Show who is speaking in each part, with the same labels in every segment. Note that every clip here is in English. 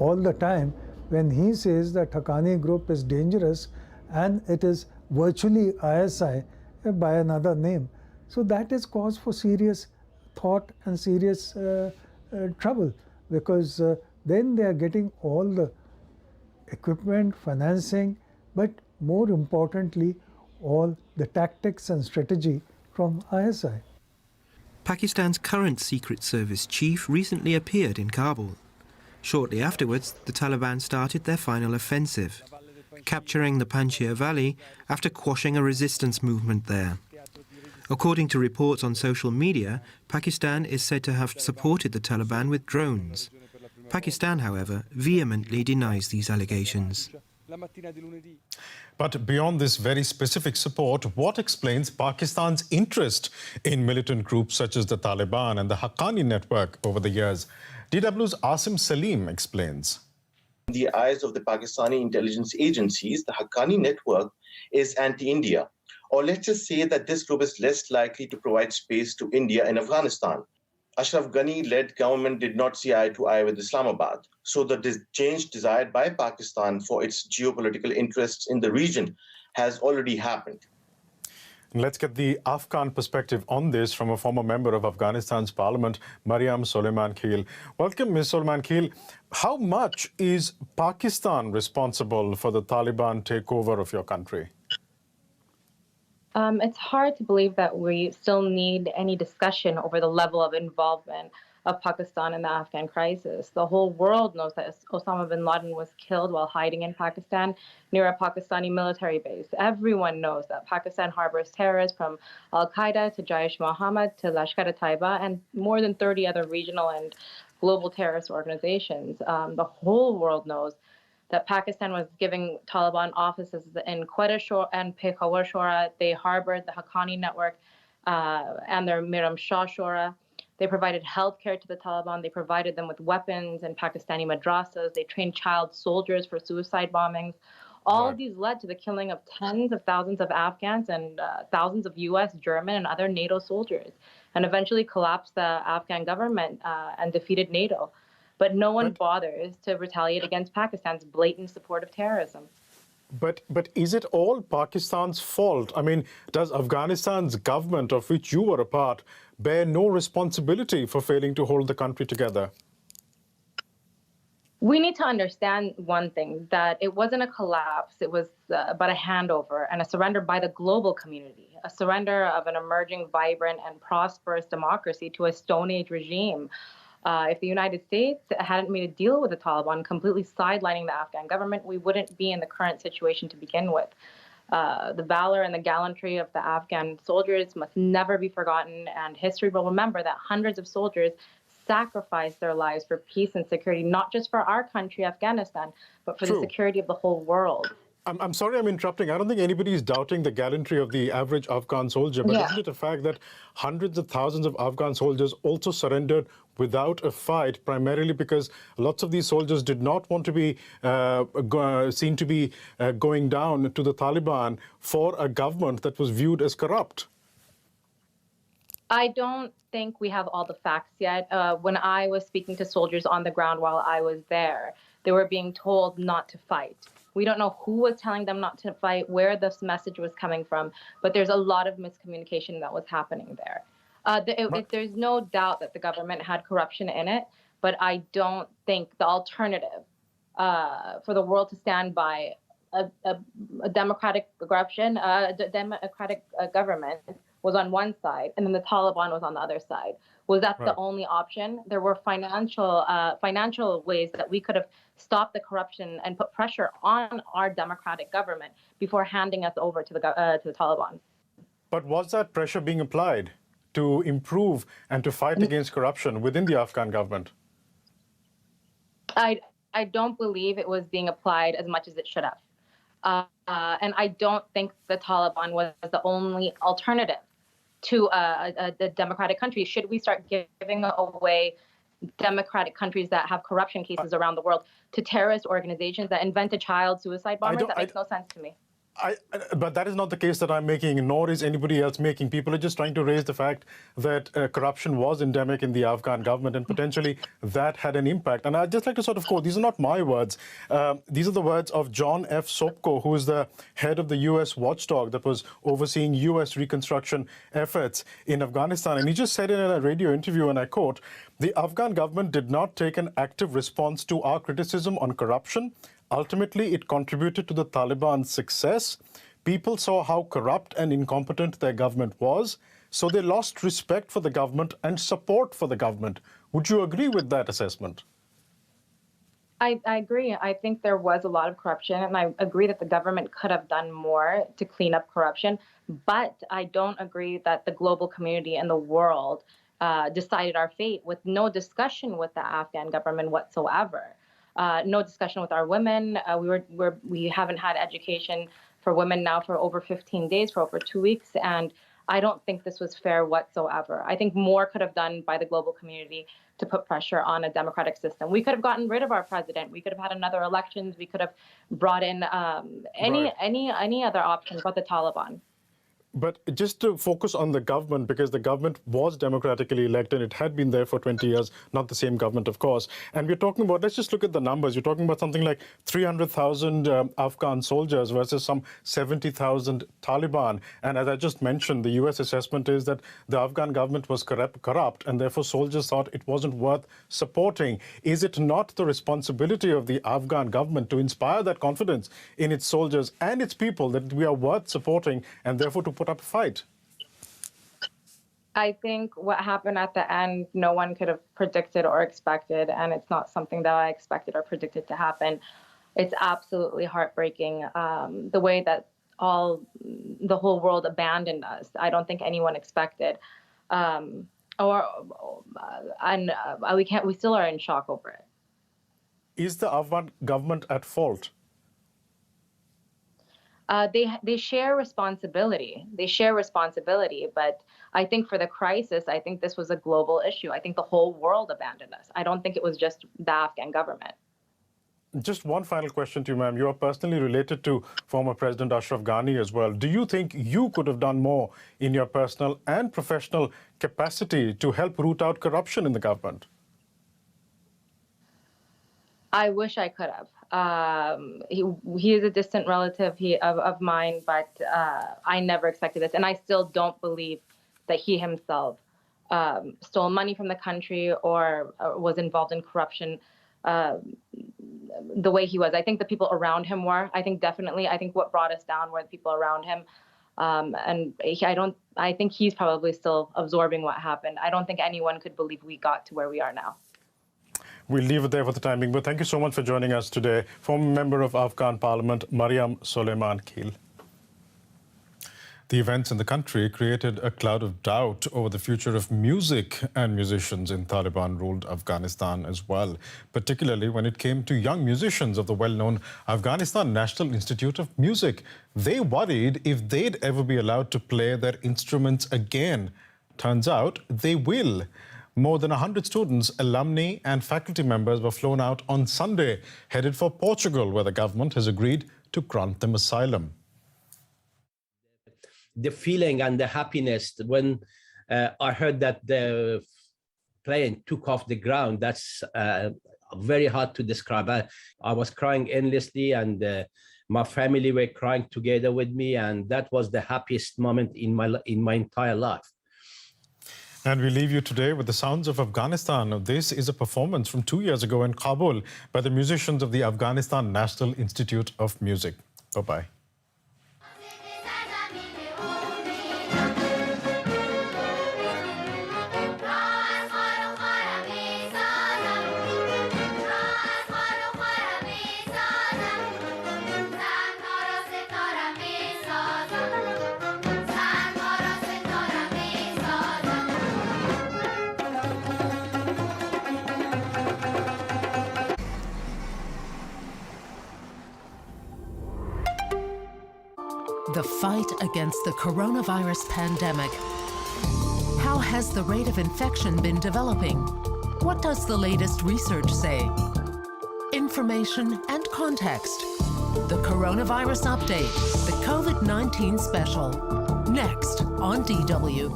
Speaker 1: all the time when he says that Haqqani group is dangerous and it is virtually ISI by another name. So that is cause for serious thought and serious trouble, because then they are getting all the equipment, financing, but more importantly, all the tactics and strategy from ISI.
Speaker 2: Pakistan's current Secret Service chief recently appeared in Kabul. Shortly afterwards, the Taliban started their final offensive, capturing the Panjshir Valley after quashing a resistance movement there. According to reports on social media, Pakistan is said to have supported the Taliban with drones. Pakistan, however, vehemently denies these allegations.
Speaker 3: But beyond this very specific support, what explains Pakistan's interest in militant groups such as the Taliban and the Haqqani network over the years? DW's Asim Salim explains.
Speaker 4: In the eyes of the Pakistani intelligence agencies, the Haqqani network is anti-India. Or let's just say that this group is less likely to provide space to India in Afghanistan. Ashraf Ghani-led government did not see eye to eye with Islamabad. So the change desired by Pakistan for its geopolitical interests in the region has already happened.
Speaker 3: Let's get the Afghan perspective on this from a former member of Afghanistan's parliament, Maryam Soleiman Kheel. Welcome, Ms. Soleiman Kheel. How much is Pakistan responsible for the Taliban takeover of your country?
Speaker 5: It's hard to believe that we still need any discussion over the level of involvement of Pakistan in the Afghan crisis. The whole world knows that Osama bin Laden was killed while hiding in Pakistan near a Pakistani military base. Everyone knows that Pakistan harbors terrorists from Al-Qaeda to Jaish Mohammed to Lashkar-e-Taiba and more than 30 other regional and global terrorist organizations. The whole world knows that Pakistan was giving Taliban offices in Quetta and Peshawar Shora. They harbored the Haqqani network and their Miram Shah Shora. They provided healthcare to the Taliban. They provided them with weapons and Pakistani madrasas. They trained child soldiers for suicide bombings. All of these led to the killing of tens of thousands of Afghans and thousands of US, German, and other NATO soldiers, and eventually collapsed the Afghan government and defeated NATO. But no one bothers to retaliate against Pakistan's blatant support of terrorism.
Speaker 3: But is it all Pakistan's fault? I mean, does Afghanistan's government, of which you were a part, bear no responsibility for failing to hold the country together?
Speaker 5: We need to understand one thing, that it wasn't a collapse, it was but a handover and a surrender by the global community, a surrender of an emerging, vibrant, and prosperous democracy to a Stone Age regime. If the United States hadn't made a deal with the Taliban, completely sidelining the Afghan government, we wouldn't be in the current situation to begin with. The valor and the gallantry of the Afghan soldiers must never be forgotten, and history will remember that hundreds of soldiers sacrificed their lives for peace and security, not just for our country, Afghanistan, but for the security of the whole world.
Speaker 3: I'm sorry I'm interrupting. I don't think anybody is doubting the gallantry of the average Afghan soldier, but isn't it a fact that hundreds of thousands of Afghan soldiers also surrendered without a fight, primarily because lots of these soldiers did not want to be seen to be going down to the Taliban for a government that was viewed as corrupt?
Speaker 5: I don't think we have all the facts yet. When I was speaking to soldiers on the ground while I was there, they were being told not to fight. We don't know who was telling them not to fight, where this message was coming from, but there's a lot of miscommunication that was happening there. There's no doubt that the government had corruption in it, but I don't think the alternative for the world to stand by a democratic corruption, democratic government was on one side, and then the Taliban was on the other side. Was that the only option? There were financial ways that we could have stopped the corruption and put pressure on our democratic government before handing us over to the Taliban.
Speaker 3: But was that pressure being applied to improve and to fight against corruption within the Afghan government?
Speaker 5: I don't believe it was being applied as much as it should have. And I don't think the Taliban was the only alternative to a democratic country. Should we start giving away democratic countries that have corruption cases around the world to terrorist organizations that invented child suicide bombers? That makes no sense to me.
Speaker 3: But that is not the case that I'm making, nor is anybody else making. People are just trying to raise the fact that corruption was endemic in the Afghan government, and potentially that had an impact. And I'd just like to sort of quote, these are not my words. These are the words of John F. Sopko, who is the head of the U.S. watchdog that was overseeing U.S. reconstruction efforts in Afghanistan. And he just said in a radio interview, and I quote, "The Afghan government did not take an active response to our criticism on corruption. Ultimately, it contributed to the Taliban's success. People saw how corrupt and incompetent their government was, so they lost respect for the government and support for the government." Would you agree with that assessment?
Speaker 5: I agree. I think there was a lot of corruption, and I agree that the government could have done more to clean up corruption. But I don't agree that the global community and the world decided our fate with no discussion with the Afghan government whatsoever. No discussion with our women. We haven't had education for women now for over 15 days, for over 2 weeks, and I don't think this was fair whatsoever. I think more could have done by the global community to put pressure on a democratic system. We could have gotten rid of our president. We could have had another elections. We could have brought in any other option but the Taliban.
Speaker 3: But just to focus on the government, because the government was democratically elected, it had been there for 20 years, not the same government, of course. And we're talking about, let's just look at the numbers. You're talking about something like 300,000 Afghan soldiers versus some 70,000 Taliban. And as I just mentioned, the US assessment is that the Afghan government was corrupt, and therefore soldiers thought it wasn't worth supporting. Is it not the responsibility of the Afghan government to inspire that confidence in its soldiers and its people that we are worth supporting, and therefore to put up a fight?
Speaker 5: I think what happened at the end, no one could have predicted or expected, and it's not something that I expected or predicted to happen. It's absolutely heartbreaking, the way that the whole world abandoned us. I don't think anyone expected, we still are in shock over it.
Speaker 3: Is the Afghan government at fault?
Speaker 5: They share responsibility. But I think for the crisis, I think this was a global issue. I think the whole world abandoned us. I don't think it was just the Afghan government.
Speaker 3: Just one final question to you, ma'am. You are personally related to former President Ashraf Ghani as well. Do you think you could have done more in your personal and professional capacity to help root out corruption in the government?
Speaker 5: I wish I could have. He is a distant relative of mine, but I never expected this. And I still don't believe that he himself stole money from the country or was involved in corruption the way he was. I think the people around him were. I think what brought us down were the people around him. And I think he's probably still absorbing what happened. I don't think anyone could believe we got to where we are now.
Speaker 3: We'll leave it there for the time being, but thank you so much for joining us today. Former member of Afghan Parliament, Mariam Soleiman Khil. The events in the country created a cloud of doubt over the future of music and musicians in Taliban-ruled Afghanistan as well, particularly when it came to young musicians of the well-known Afghanistan National Institute of Music. They worried if they'd ever be allowed to play their instruments again. Turns out they will. More than 100 students, alumni and faculty members were flown out on Sunday, headed for Portugal, where the government has agreed to grant them asylum.
Speaker 6: The feeling and the happiness when I heard that the plane took off the ground, that's very hard to describe. I was crying endlessly, and my family were crying together with me, and that was the happiest moment in my entire life.
Speaker 3: And we leave you today with the sounds of Afghanistan. This is a performance from 2 years ago in Kabul by the musicians of the Afghanistan National Institute of Music. Bye-bye.
Speaker 7: The fight against the coronavirus pandemic. How has the rate of infection been developing? What does the latest research say? Information and context. The Coronavirus Update. The COVID-19 special. Next on DW.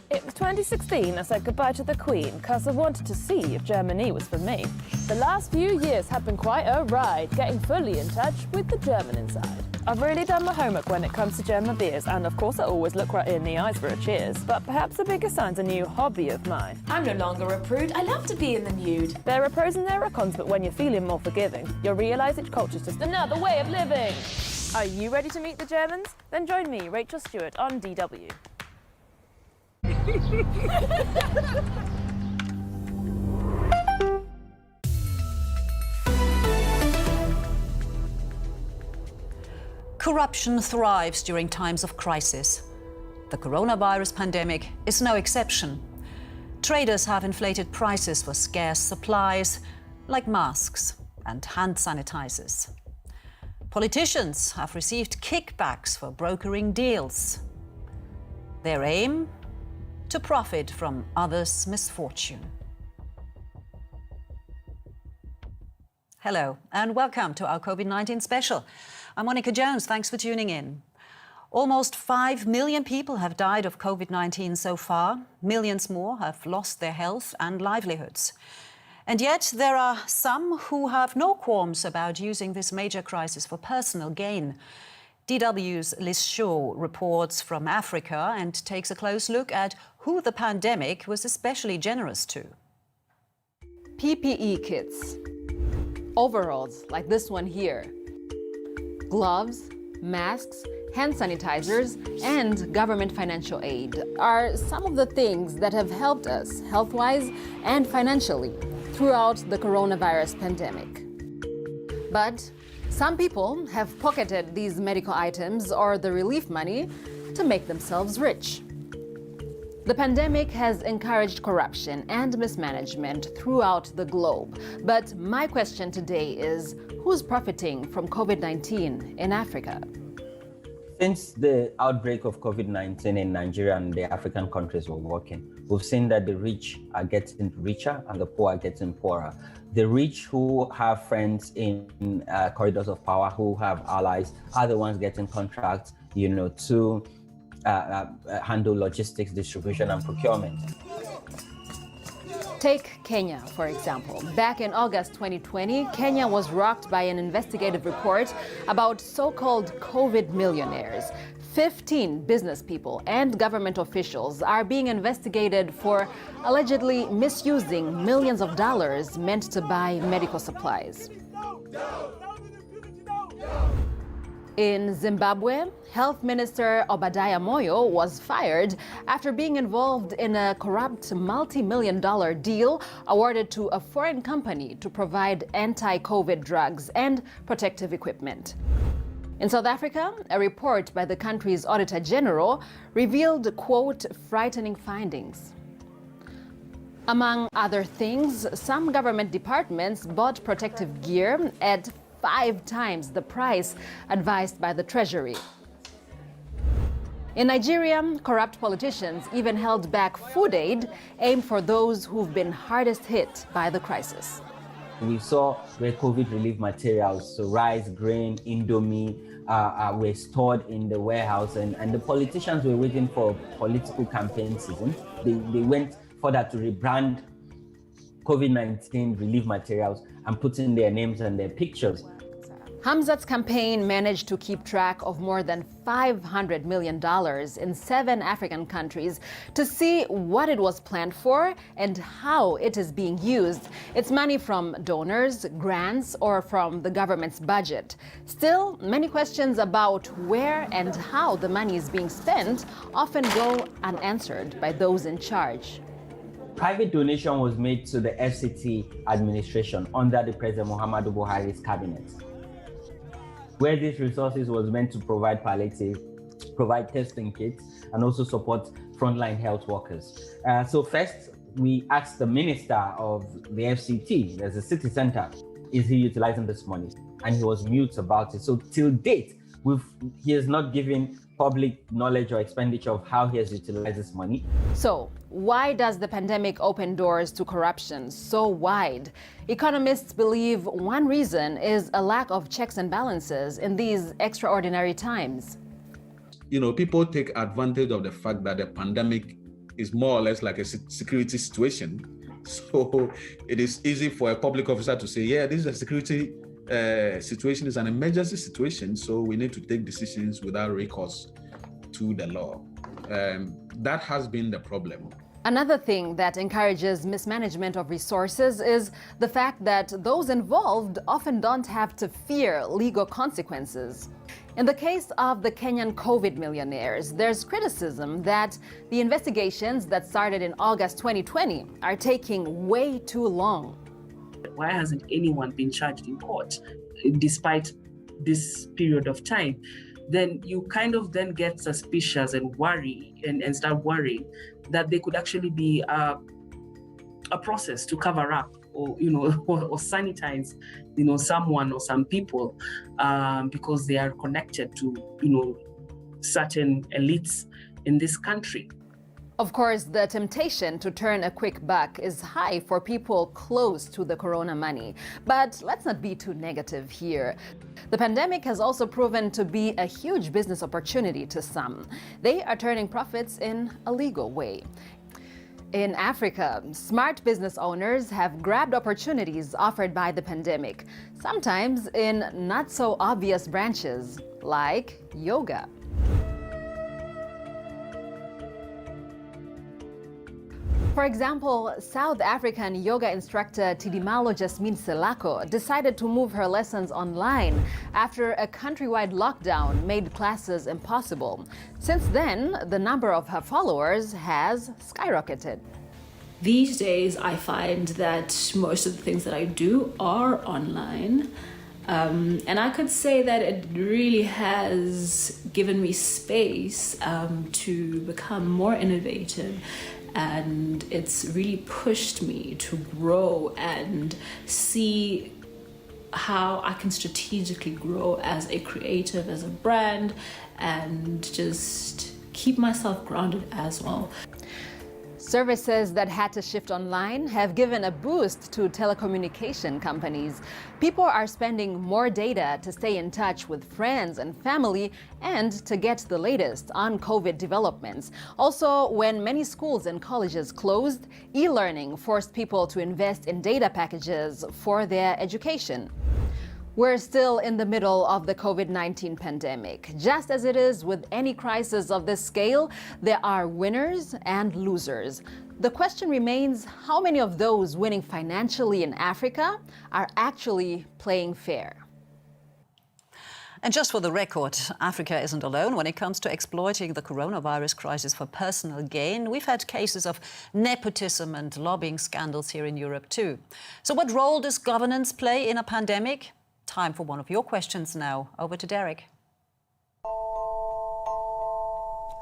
Speaker 8: It was 2016 I said goodbye to the Queen because I wanted to see if Germany was for me. The last few years have been quite a ride, getting fully in touch with the German inside. I've really done my homework when it comes to German beers, and of course I always look right in the eyes for a cheers. But perhaps the bigger sign's a new hobby of mine.
Speaker 9: I'm no longer a prude. I love to be in the nude.
Speaker 8: There are pros and there are cons, but when you're feeling more forgiving, you'll realise each culture's just another way of living. Are you ready to meet the Germans? Then join me, Rachel Stewart, on DW.
Speaker 10: Corruption thrives during times of crisis. The coronavirus pandemic is no exception. Traders have inflated prices for scarce supplies like masks and hand sanitizers. Politicians have received kickbacks for brokering deals. Their aim? To profit from others' misfortune. Hello and welcome to our COVID-19 special. I'm Monica Jones, thanks for tuning in. Almost 5 million people have died of COVID-19 so far. Millions more have lost their health and livelihoods. And yet there are some who have no qualms about using this major crisis for personal gain. DW's Liz Shaw reports from Africa and takes a close look at who the pandemic was especially generous to.
Speaker 11: PPE kits, overalls like this one here, gloves, masks, hand sanitizers, and government financial aid are some of the things that have helped us health-wise and financially throughout the coronavirus pandemic. But some people have pocketed these medical items or the relief money to make themselves rich. The pandemic has encouraged corruption and mismanagement throughout the globe. But my question today is, who's profiting from COVID-19 in Africa?
Speaker 12: Since the outbreak of COVID-19 in Nigeria and the African countries were working, we've seen that the rich are getting richer and the poor are getting poorer. The rich who have friends in corridors of power, who have allies, are the ones getting contracts, to handle logistics, distribution, and procurement.
Speaker 11: Take Kenya, for example. Back in August 2020, Kenya was rocked by an investigative report about so-called COVID millionaires. 15 business people and government officials are being investigated for allegedly misusing millions of dollars meant to buy medical supplies. In Zimbabwe, Health Minister Obadiah Moyo was fired after being involved in a corrupt multi-million-dollar deal awarded to a foreign company to provide anti-COVID drugs and protective equipment. In South Africa, a report by the country's Auditor General revealed, quote, frightening findings. Among other things, some government departments bought protective gear at 5 times the price advised by the Treasury. In Nigeria, corrupt politicians even held back food aid aimed for those who've been hardest hit by the crisis.
Speaker 12: We saw where COVID relief materials, so rice, grain, Indomie, were stored in the warehouse, and the politicians were waiting for political campaign season. They went further to rebrand COVID-19 relief materials and put in their names and their pictures.
Speaker 11: Hamzat's campaign managed to keep track of more than $500 million in 7 African countries to see what it was planned for and how it is being used. It's money from donors, grants, or from the government's budget. Still, many questions about where and how the money is being spent often go unanswered by those in charge.
Speaker 12: Private donation was made to the FCT administration under the President Muhammadu Buhari's cabinet, where these resources was meant to provide palliative, provide testing kits, and also support frontline health workers. So first, we asked the minister of the FCT, there's a city center, is he utilizing this money? And he was mute about it. So till date, he has not given public knowledge or expenditure of how he has utilized this money.
Speaker 11: So why does the pandemic open doors to corruption so wide? Economists believe one reason is a lack of checks and balances in these extraordinary times.
Speaker 13: You know, people take advantage of the fact that the pandemic is more or less like a security situation. So it is easy for a public officer to say, yeah, this is a security situation, is an emergency situation, so we need to take decisions without recourse to the law. That has been the problem.
Speaker 11: Another thing that encourages mismanagement of resources is the fact that those involved often don't have to fear legal consequences. In the case of the Kenyan COVID millionaires, there's criticism that the investigations that started in August 2020 are taking way too long.
Speaker 14: Why hasn't anyone been charged in court despite this period of time? Then you kind of then get suspicious and worry and start worrying that there could actually be a process to cover up or sanitize someone or some people because they are connected to certain elites in this country.
Speaker 11: Of course, the temptation to turn a quick buck is high for people close to the corona money. But let's not be too negative here. The pandemic has also proven to be a huge business opportunity to some. They are turning profits in a legal way. In Africa, smart business owners have grabbed opportunities offered by the pandemic, sometimes in not so obvious branches, like yoga. For example, South African yoga instructor Tidimalo Jasmine Selako decided to move her lessons online after a countrywide lockdown made classes impossible. Since then, the number of her followers has skyrocketed.
Speaker 15: These days, I find that most of the things that I do are online. And I could say that it really has given me space to become more innovative. And it's really pushed me to grow and see how I can strategically grow as a creative, as a brand, and just keep myself grounded as well.
Speaker 11: Services that had to shift online have given a boost to telecommunication companies. People are spending more data to stay in touch with friends and family and to get the latest on COVID developments. Also, when many schools and colleges closed, e-learning forced people to invest in data packages for their education. We're still in the middle of the COVID-19 pandemic. Just as it is with any crisis of this scale, there are winners and losers. The question remains, how many of those winning financially in Africa are actually playing fair?
Speaker 10: And just for the record, Africa isn't alone when it comes to exploiting the coronavirus crisis for personal gain. We've had cases of nepotism and lobbying scandals here in Europe too. So what role does governance play in a pandemic? Time for one of your questions now. Over to Derek.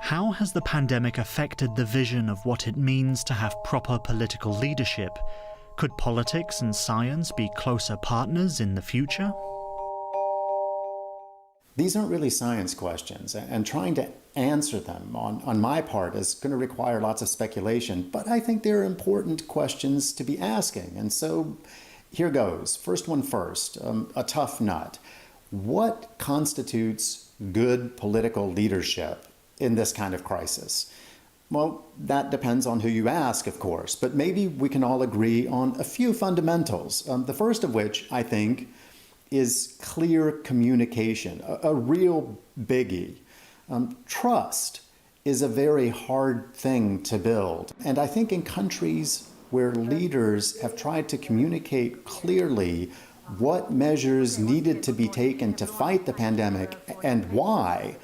Speaker 16: How has the pandemic affected the vision of what it means to have proper political leadership? Could politics and science be closer partners in the future?
Speaker 17: These aren't really science questions, and trying to answer them on my part is going to require lots of speculation, but I think they're important questions to be asking. And so here goes. First one first, a tough nut. What constitutes good political leadership in this kind of crisis? Well, that depends on who you ask, of course, but maybe we can all agree on a few fundamentals. The first of which, I think, is clear communication, a real biggie. Trust is a very hard thing to build. And I think in countries where leaders have tried to communicate clearly what measures needed to be taken to fight the pandemic and why,